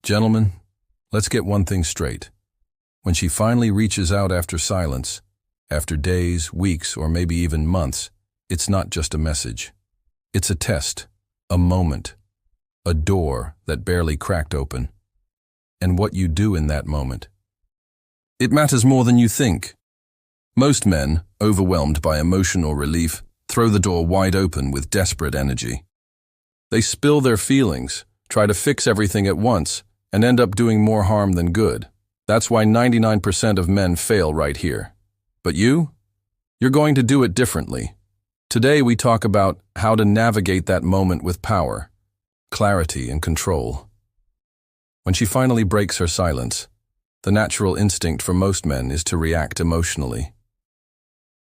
Gentlemen, let's get one thing straight. When she finally reaches out after silence, after days, weeks, or maybe even months, it's not just a message. It's a test, a moment, a door that barely cracked open. And what you do in that moment. It matters more than you think. Most men, overwhelmed by emotion or relief, throw the door wide open with desperate energy. They spill their feelings, try to fix everything at once, and end up doing more harm than good. That's why 99% of men fail right here. But you're going to do it differently. Today we talk about how to navigate that moment with power, clarity, and control. When she finally breaks her silence, the natural instinct for most men is to react emotionally.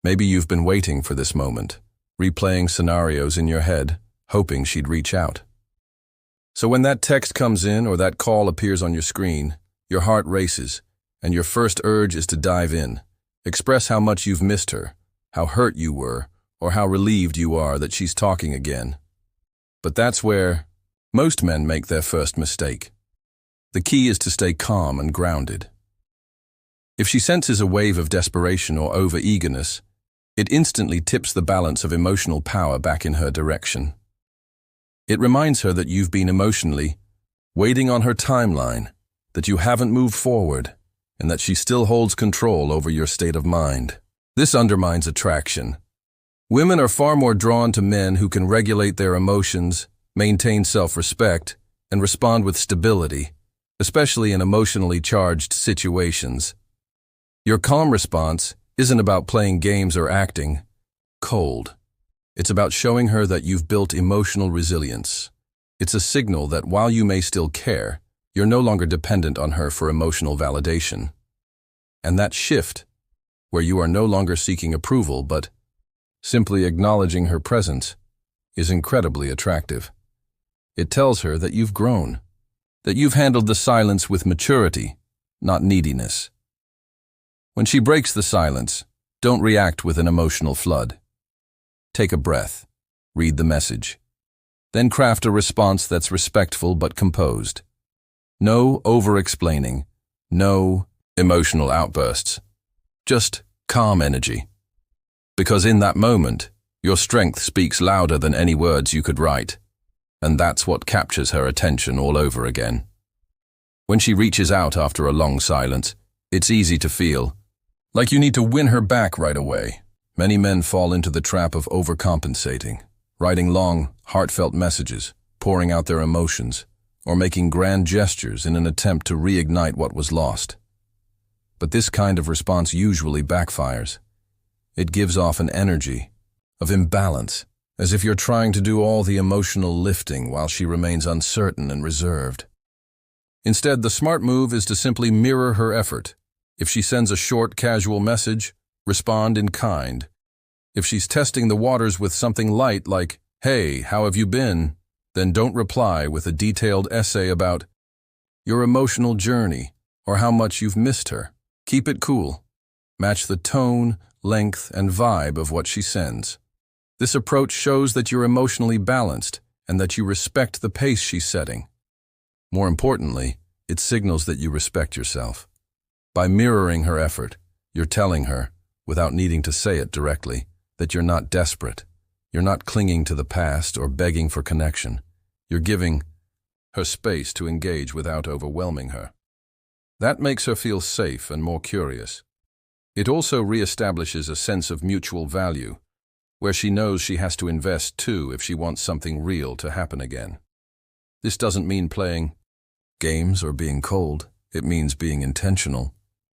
Maybe you've been waiting for this moment, replaying scenarios in your head, hoping she'd reach out. So when that text comes in or that call appears on your screen, your heart races, and your first urge is to dive in. Express how much you've missed her, how hurt you were, or how relieved you are that she's talking again. But that's where most men make their first mistake. The key is to stay calm and grounded. If she senses a wave of desperation or over-eagerness, it instantly tips the balance of emotional power back in her direction. It reminds her that you've been emotionally waiting on her timeline, that you haven't moved forward, and that she still holds control over your state of mind. This undermines attraction. Women are far more drawn to men who can regulate their emotions, maintain self-respect, and respond with stability, especially in emotionally charged situations. Your calm response isn't about playing games or acting cold. It's about showing her that you've built emotional resilience. It's a signal that while you may still care, you're no longer dependent on her for emotional validation. And that shift, where you are no longer seeking approval but simply acknowledging her presence, is incredibly attractive. It tells her that you've grown, that you've handled the silence with maturity, not neediness. When she breaks the silence, don't react with an emotional flood. Take a breath, read the message. Then craft a response that's respectful but composed. No over-explaining, no emotional outbursts. Just calm energy. Because in that moment, your strength speaks louder than any words you could write. And that's what captures her attention all over again. When she reaches out after a long silence, it's easy to feel like you need to win her back right away. Many men fall into the trap of overcompensating, writing long, heartfelt messages, pouring out their emotions, or making grand gestures in an attempt to reignite what was lost. But this kind of response usually backfires. It gives off an energy of imbalance, as if you're trying to do all the emotional lifting while she remains uncertain and reserved. Instead, the smart move is to simply mirror her effort. If she sends a short, casual message, respond in kind. If she's testing the waters with something light like, "Hey, how have you been?" then don't reply with a detailed essay about your emotional journey or how much you've missed her. Keep it cool. Match the tone, length, and vibe of what she sends. This approach shows that you're emotionally balanced and that you respect the pace she's setting. More importantly, it signals that you respect yourself. By mirroring her effort, you're telling her, without needing to say it directly, that you're not desperate. You're not clinging to the past or begging for connection. You're giving her space to engage without overwhelming her. That makes her feel safe and more curious. It also reestablishes a sense of mutual value, where she knows she has to invest too if she wants something real to happen again. This doesn't mean playing games or being cold. It means being intentional.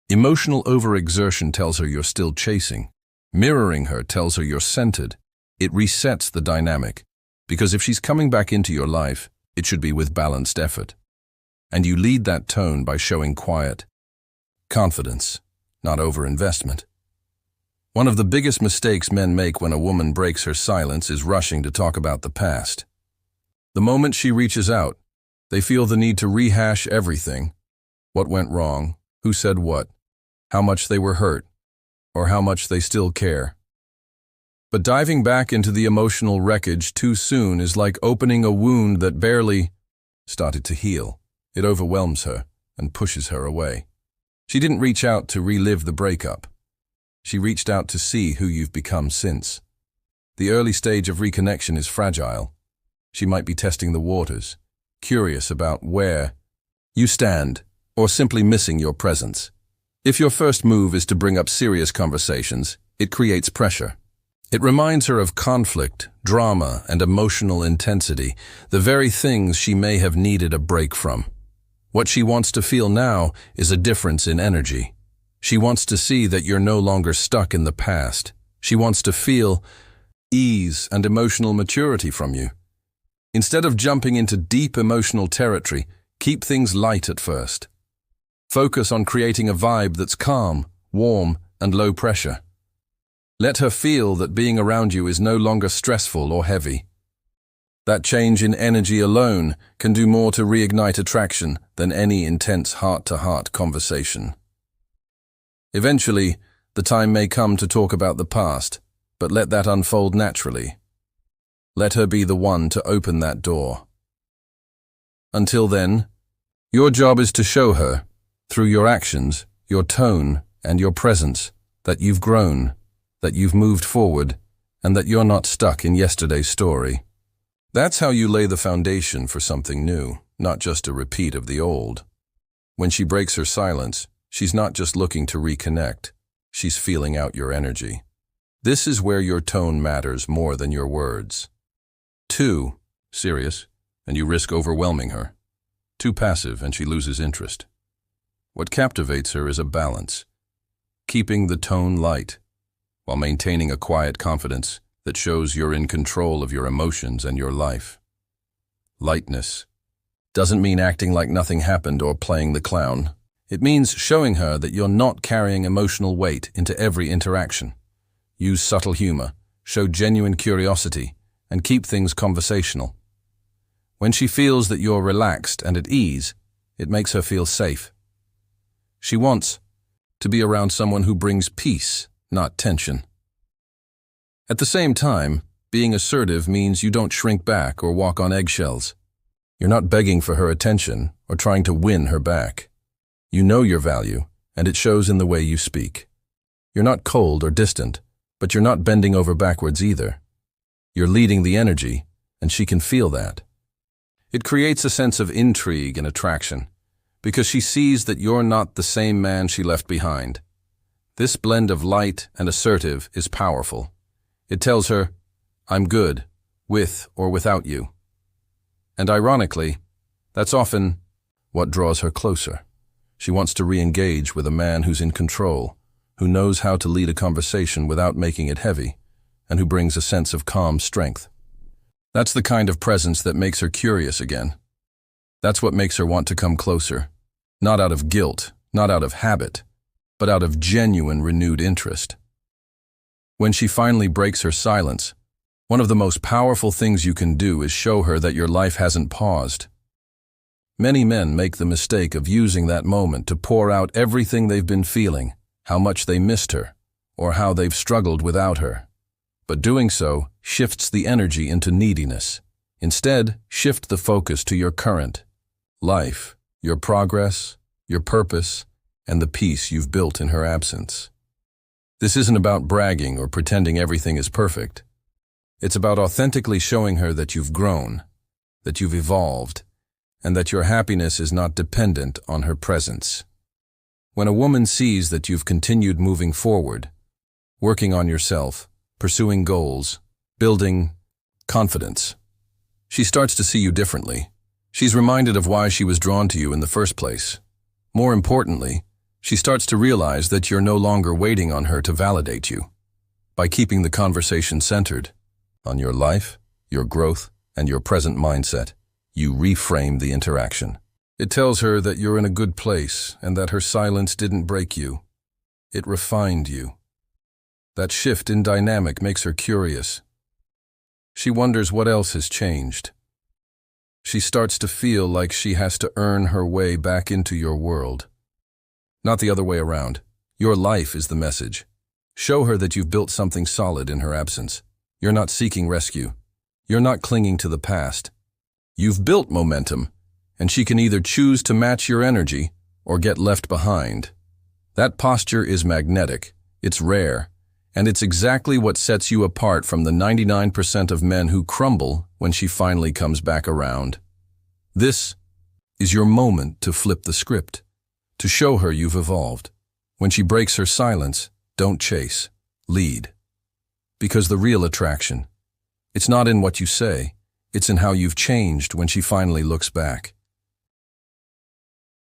Emotional overexertion tells her you're still chasing. Mirroring her tells her you're centered. It resets the dynamic, because if she's coming back into your life, it should be with balanced effort. And you lead that tone by showing quiet confidence, not overinvestment. One of the biggest mistakes men make when a woman breaks her silence is rushing to talk about the past. The moment she reaches out, they feel the need to rehash everything. What went wrong, who said what, how much they were hurt, or how much they still care. But diving back into the emotional wreckage too soon is like opening a wound that barely started to heal. It overwhelms her and pushes her away. She didn't reach out to relive the breakup. She reached out to see who you've become since. The early stage of reconnection is fragile. She might be testing the waters, curious about where you stand, or simply missing your presence. If your first move is to bring up serious conversations, it creates pressure. It reminds her of conflict, drama, and emotional intensity, the very things she may have needed a break from. What she wants to feel now is a difference in energy. She wants to see that you're no longer stuck in the past. She wants to feel ease and emotional maturity from you. Instead of jumping into deep emotional territory, keep things light at first. Focus on creating a vibe that's calm, warm, and low pressure. Let her feel that being around you is no longer stressful or heavy. That change in energy alone can do more to reignite attraction than any intense heart-to-heart conversation. Eventually, the time may come to talk about the past, but let that unfold naturally. Let her be the one to open that door. Until then, your job is to show her, through your actions, your tone, and your presence, that you've grown, that you've moved forward, and that you're not stuck in yesterday's story. That's how you lay the foundation for something new, not just a repeat of the old. When she breaks her silence, she's not just looking to reconnect, she's feeling out your energy. This is where your tone matters more than your words. Too serious, and you risk overwhelming her. Too passive, and she loses interest. What captivates her is a balance, keeping the tone light, while maintaining a quiet confidence that shows you're in control of your emotions and your life. Lightness doesn't mean acting like nothing happened or playing the clown. It means showing her that you're not carrying emotional weight into every interaction. Use subtle humor, show genuine curiosity, and keep things conversational. When she feels that you're relaxed and at ease, it makes her feel safe. She wants to be around someone who brings peace, not tension. At the same time, being assertive means you don't shrink back or walk on eggshells. You're not begging for her attention or trying to win her back. You know your value, and it shows in the way you speak. You're not cold or distant, but you're not bending over backwards either. You're leading the energy, and she can feel that. It creates a sense of intrigue and attraction, because she sees that you're not the same man she left behind. This blend of light and assertive is powerful. It tells her, I'm good, with or without you. And ironically, that's often what draws her closer. She wants to re-engage with a man who's in control, who knows how to lead a conversation without making it heavy, and who brings a sense of calm strength. That's the kind of presence that makes her curious again. That's what makes her want to come closer, not out of guilt, not out of habit, but out of genuine renewed interest. When she finally breaks her silence, one of the most powerful things you can do is show her that your life hasn't paused. Many men make the mistake of using that moment to pour out everything they've been feeling, how much they missed her, or how they've struggled without her. But doing so shifts the energy into neediness. Instead, shift the focus to your current life, your progress, your purpose, and the peace you've built in her absence. This isn't about bragging or pretending everything is perfect. It's about authentically showing her that you've grown, that you've evolved, and that your happiness is not dependent on her presence. When a woman sees that you've continued moving forward, working on yourself, pursuing goals, building confidence, she starts to see you differently. She's reminded of why she was drawn to you in the first place. More importantly, she starts to realize that you're no longer waiting on her to validate you. By keeping the conversation centered on your life, your growth, and your present mindset, you reframe the interaction. It tells her that you're in a good place and that her silence didn't break you. It refined you. That shift in dynamic makes her curious. She wonders what else has changed. She starts to feel like she has to earn her way back into your world. Not the other way around. Your life is the message. Show her that you've built something solid in her absence. You're not seeking rescue. You're not clinging to the past. You've built momentum, and she can either choose to match your energy or get left behind. That posture is magnetic, it's rare, and it's exactly what sets you apart from the 99% of men who crumble when she finally comes back around. This is your moment to flip the script, to show her you've evolved. When she breaks her silence, don't chase, lead. Because the real attraction, it's not in what you say, it's in how you've changed when she finally looks back.